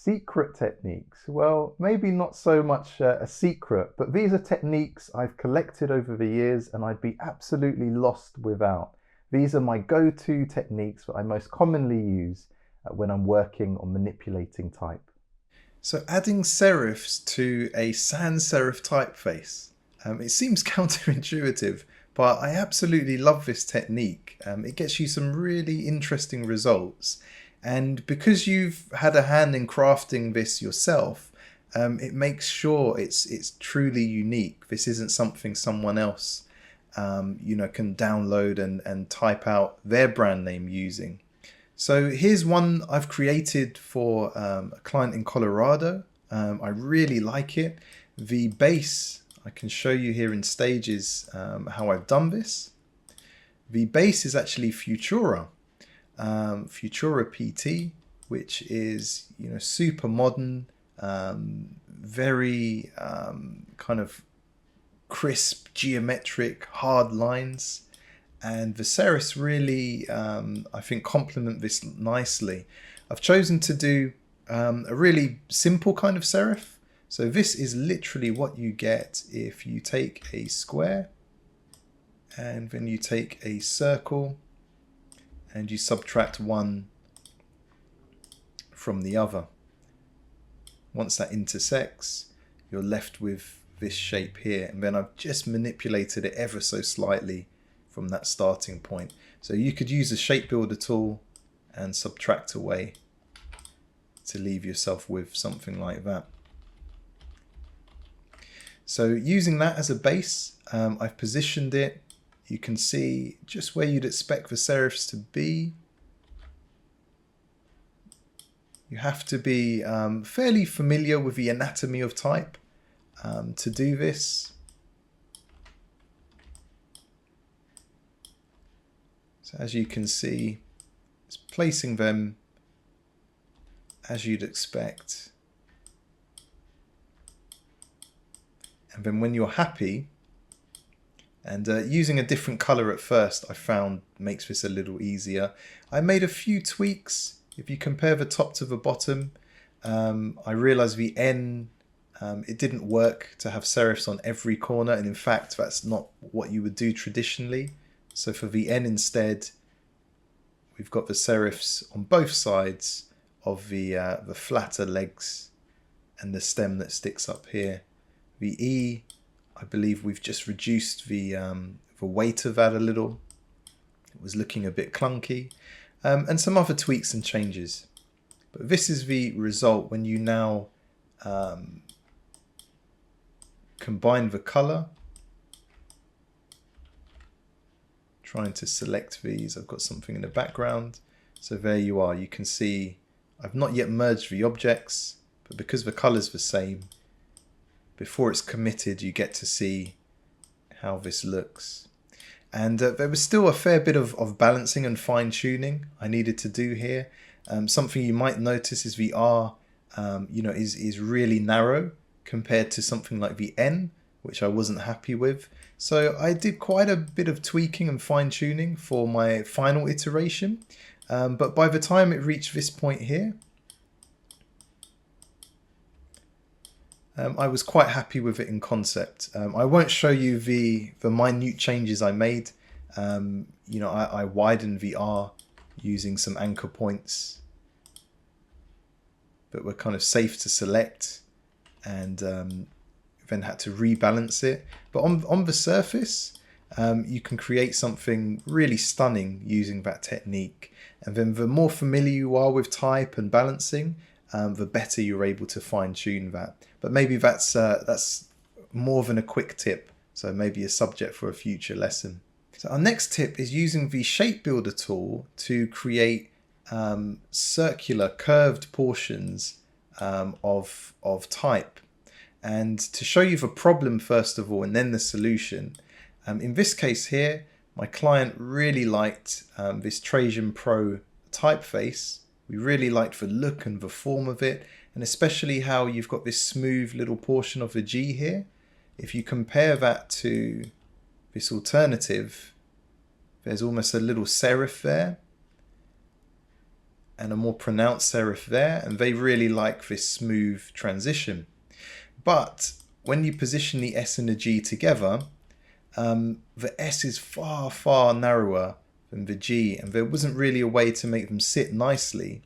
Secret techniques. Well, maybe not so much a secret, but these are techniques I've collected over the years and I'd be absolutely lost without. These are my go-to techniques that I most commonly use when I'm working on manipulating type. So adding serifs to a sans serif typeface. It seems counterintuitive, but I absolutely love this technique. It gets you some really interesting results. And because you've had a hand in crafting this yourself, it makes sure it's truly unique. This isn't something someone else can download and type out their brand name using. So here's one I've created for a client in Colorado. I really like it. The base, I can show you here in stages how I've done this. The base is actually Futura, Futura PT, which is super modern, very kind of crisp, geometric, hard lines. And the serifs really, I think, complement this nicely. I've chosen to do a really simple kind of serif. So this is literally what you get if you take a square and then you take a circle and you subtract one from the other. Once that intersects, you're left with this shape here. And then I've just manipulated it ever so slightly from that starting point. So you could use the shape builder tool and subtract away to leave yourself with something like that. So using that as a base, I've positioned it. You can see just where you'd expect the serifs to be. You have to be fairly familiar with the anatomy of type to do this. So as you can see, it's placing them as you'd expect. And then when you're happy, and using a different color at first, I found makes this a little easier. I made a few tweaks. If you compare the top to the bottom, I realized the N, it didn't work to have serifs on every corner. And in fact, that's not what you would do traditionally. So for the N instead, we've got the serifs on both sides of the flatter legs and the stem that sticks up here. The E, I believe we've just reduced the weight of that a little. It was looking a bit clunky. And some other tweaks and changes. But this is the result when you now combine the color. Trying to select these. I've got something in the background. So there you are. You can see I've not yet merged the objects, but because the color's the same, before it's committed, you get to see how this looks. And there was still a fair bit of balancing and fine tuning I needed to do here. Something you might notice is the R, is really narrow compared to something like the N, which I wasn't happy with. So I did quite a bit of tweaking and fine tuning for my final iteration. But by the time it reached this point here, I was quite happy with it in concept. I won't show you the minute changes I made. I widened the R using some anchor points that were kind of safe to select, and then had to rebalance it. But on the surface, you can create something really stunning using that technique. And then the more familiar you are with type and balancing, the better you're able to fine tune that. But maybe that's more than a quick tip, so maybe a subject for a future lesson. So our next tip is using the shape builder tool to create circular curved portions of type. And to show you the problem first of all and then the solution, in this case here, my client really liked this Trajan Pro typeface. We really liked the look and the form of it, and especially how you've got this smooth little portion of the G here. If you compare that to this alternative, there's almost a little serif there. and a more pronounced serif there, and they really like this smooth transition. But when you position the S and the G together, the S is far, far narrower than the G, and there wasn't really a way to make them sit nicely,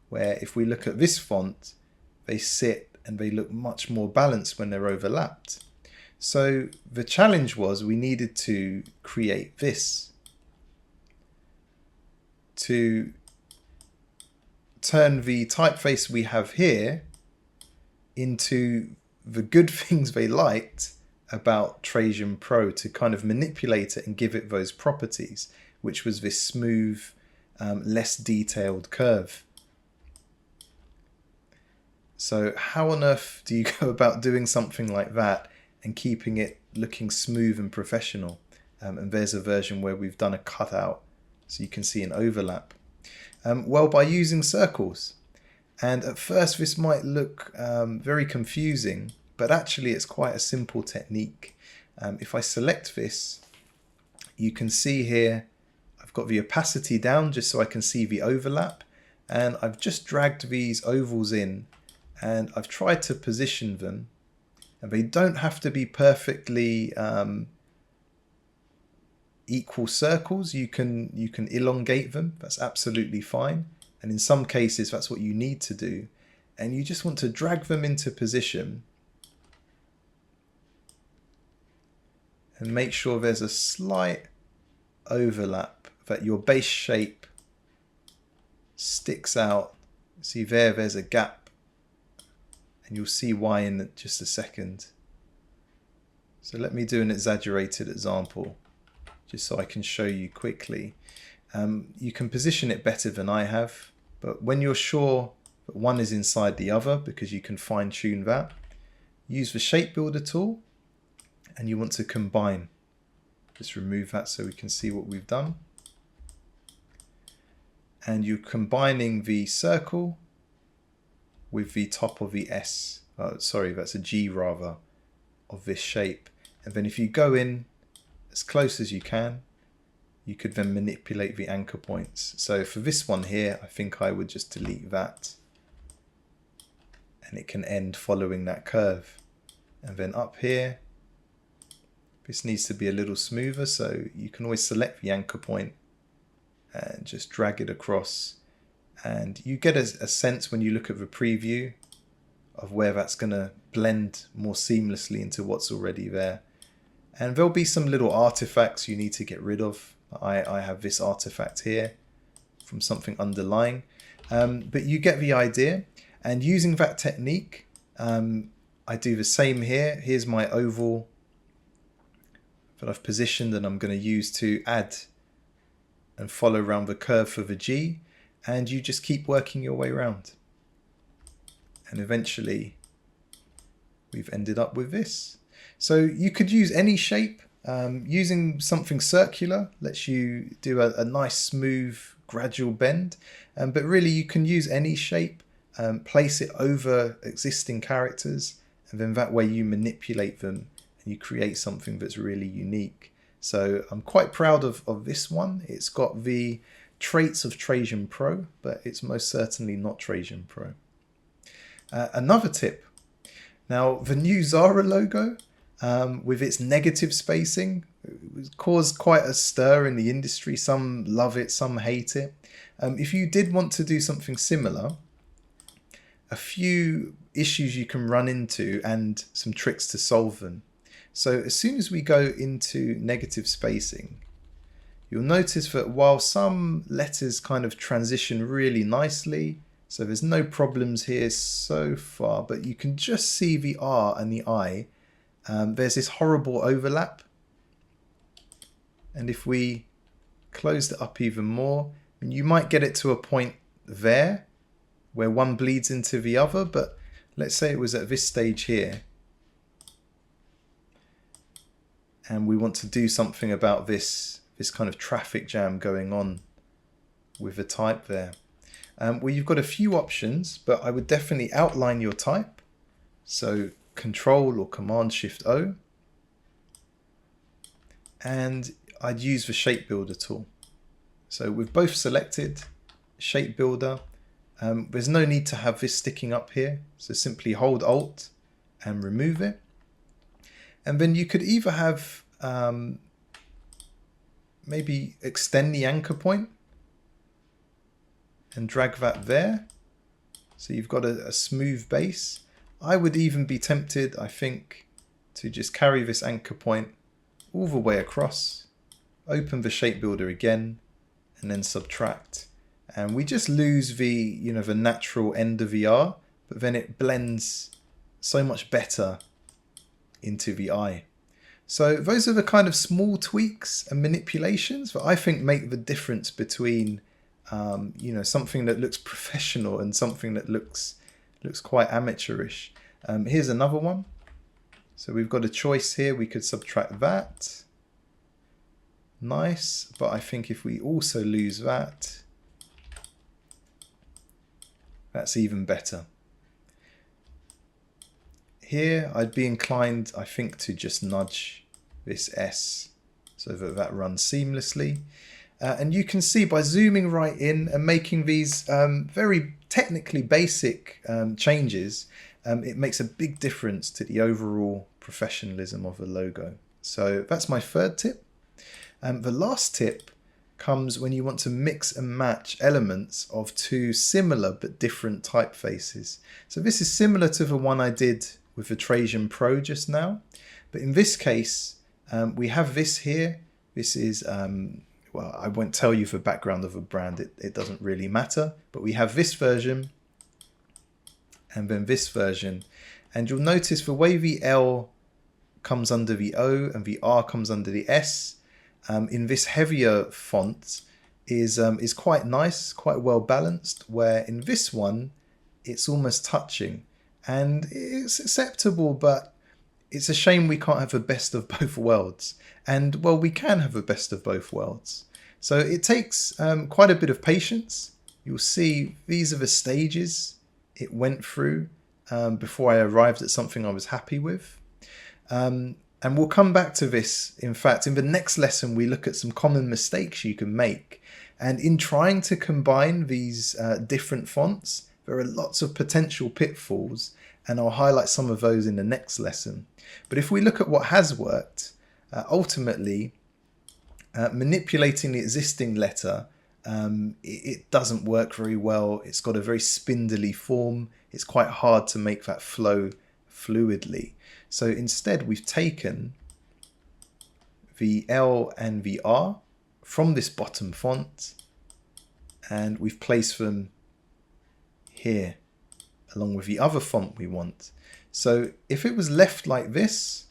where if we look at this font, they sit and they look much more balanced when they're overlapped. So the challenge was we needed to create this to turn the typeface we have here into the good things they liked about Trajan Pro, to kind of manipulate it and give it those properties, which was this smooth, less detailed curve. So how on earth do you go about doing something like that and keeping it looking smooth and professional? And there's a version where we've done a cutout so you can see an overlap. Well, by using circles. And at first this might look very confusing, but actually it's quite a simple technique. If I select this, you can see here I've got the opacity down just so I can see the overlap, and I've just dragged these ovals in and I've tried to position them, and they don't have to be perfectly equal circles. You can elongate them, that's absolutely fine, and in some cases that's what you need to do, and you just want to drag them into position and make sure there's a slight overlap, that your base shape sticks out. See there's a gap, and you'll see why in just a second. So let me do an exaggerated example just so I can show you quickly. You can position it better than I have, but when you're sure that one is inside the other, because you can fine tune that, use the shape builder tool and you want to combine. Just remove that so we can see what we've done. And you're combining the circle with the top of the S. Sorry, that's a G rather, of this shape. And then if you go in as close as you can, you could then manipulate the anchor points. So for this one here, I think I would just delete that, and it can end following that curve. And then up here, this needs to be a little smoother, so you can always select the anchor point and just drag it across, and you get a sense when you look at the preview of where that's going to blend more seamlessly into what's already there. And there'll be some little artifacts you need to get rid of. I have this artifact here from something underlying, but you get the idea. And using that technique, I do the same here. Here's my oval that I've positioned, and I'm going to use to add and follow around the curve for the G, and you just keep working your way around. And eventually we've ended up with this. So you could use any shape. Using something circular lets you do a nice smooth gradual bend, but really you can use any shape, place it over existing characters, and then that way you manipulate them and you create something that's really unique. So I'm quite proud of this one. It's got the traits of Trajan Pro, but it's most certainly not Trajan Pro. Another tip. Now, the new Zara logo, with its negative spacing, caused quite a stir in the industry. Some love it, some hate it. If you did want to do something similar, a few issues you can run into and some tricks to solve them. So as soon as we go into negative spacing, you'll notice that while some letters kind of transition really nicely, so there's no problems here so far, but you can just see the R and the I. There's this horrible overlap. And if we closed it up even more, you might get it to a point there where one bleeds into the other, but let's say it was at this stage here. And we want to do something about this kind of traffic jam going on with the type there. Well, you've got a few options, but I would definitely outline your type. So Control or Command Shift O. And I'd use the Shape Builder tool. So with both selected, Shape Builder, There's no need to have this sticking up here. So simply hold Alt and remove it. And then you could either have maybe extend the anchor point and drag that there. So you've got a smooth base. I would even be tempted, I think, to just carry this anchor point all the way across, open the shape builder again, and then subtract. And we just lose the, the natural end of the R, but then it blends so much better into the eye. So those are the kind of small tweaks and manipulations that I think make the difference between something that looks professional and something that looks quite amateurish. Here's another one. So we've got a choice here. We could subtract that. Nice. But I think if we also lose that, that's even better. Here, I'd be inclined, I think, to just nudge this S so that that runs seamlessly. And you can see by zooming right in and making these very technically basic changes, it makes a big difference to the overall professionalism of the logo. So that's my third tip. The last tip comes when you want to mix and match elements of two similar but different typefaces. So this is similar to the one I did with the Trajan Pro just now. But in this case, we have this here. This is, well, I won't tell you the background of a brand. It doesn't really matter. But we have this version and then this version. And you'll notice the way the L comes under the O and the R comes under the S in this heavier font is quite nice, quite well balanced, where in this one, it's almost touching. And it's acceptable, but it's a shame we can't have the best of both worlds. And, well, we can have the best of both worlds. So it takes quite a bit of patience. You'll see these are the stages it went through before I arrived at something I was happy with. And we'll come back to this. In fact, in the next lesson, we look at some common mistakes you can make. And in trying to combine these different fonts, there are lots of potential pitfalls, and I'll highlight some of those in the next lesson. But if we look at what has worked, ultimately, manipulating the existing letter, it doesn't work very well. It's got a very spindly form. It's quite hard to make that flow fluidly. So instead, we've taken the L and the R from this bottom font, and we've placed them here along with the other font we want. So if it was left like this,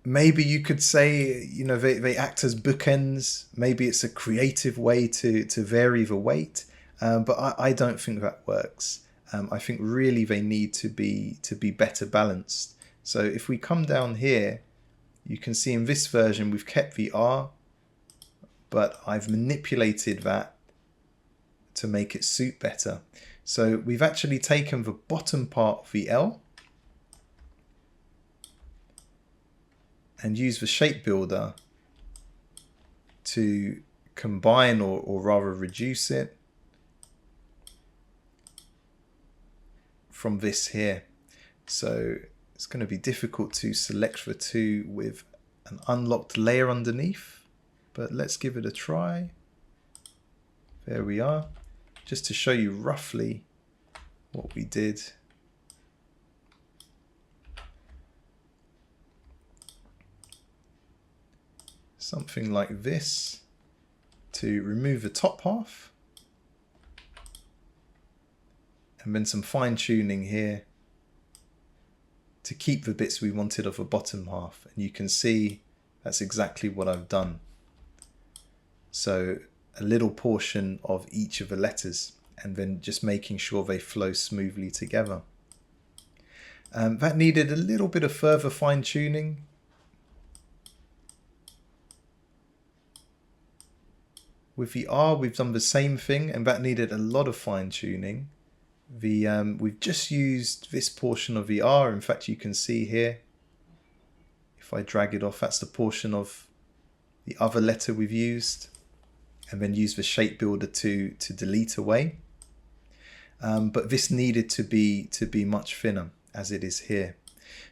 maybe you could say, they act as bookends. Maybe it's a creative way to vary the weight, but I don't think that works. I think really they need to be better balanced. So if we come down here, you can see in this version we've kept the R, but I've manipulated that to make it suit better. So we've actually taken the bottom part of the L and used the shape builder to combine or rather reduce it from this here. So it's going to be difficult to select the two with an unlocked layer underneath, but let's give it a try. There we are. Just to show you roughly what we did. Something like this to remove the top half. And then some fine tuning here to keep the bits we wanted of the bottom half. And you can see that's exactly what I've done. So a little portion of each of the letters, and then just making sure they flow smoothly together. That needed a little bit of further fine tuning. With the R, we've done the same thing, and that needed a lot of fine tuning. We've just used this portion of the R. In fact, you can see here, if I drag it off, that's the portion of the other letter we've used. and then use the shape builder to delete away. But this needed to be much thinner, as it is here.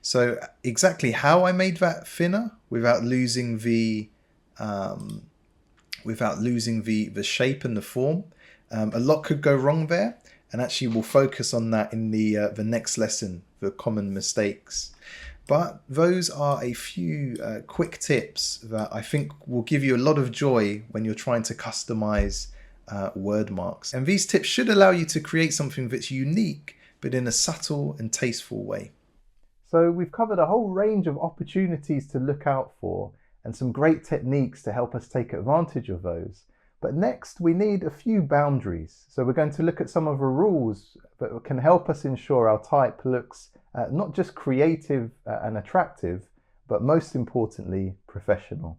So exactly how I made that thinner without losing the shape and the form, a lot could go wrong there, and actually we'll focus on that in the next lesson, the common mistakes. But those are a few quick tips that I think will give you a lot of joy when you're trying to customize word marks. And these tips should allow you to create something that's unique, but in a subtle and tasteful way. So we've covered a whole range of opportunities to look out for and some great techniques to help us take advantage of those. But next we need a few boundaries. So we're going to look at some of the rules that can help us ensure our type looks not just creative and attractive, but most importantly, professional.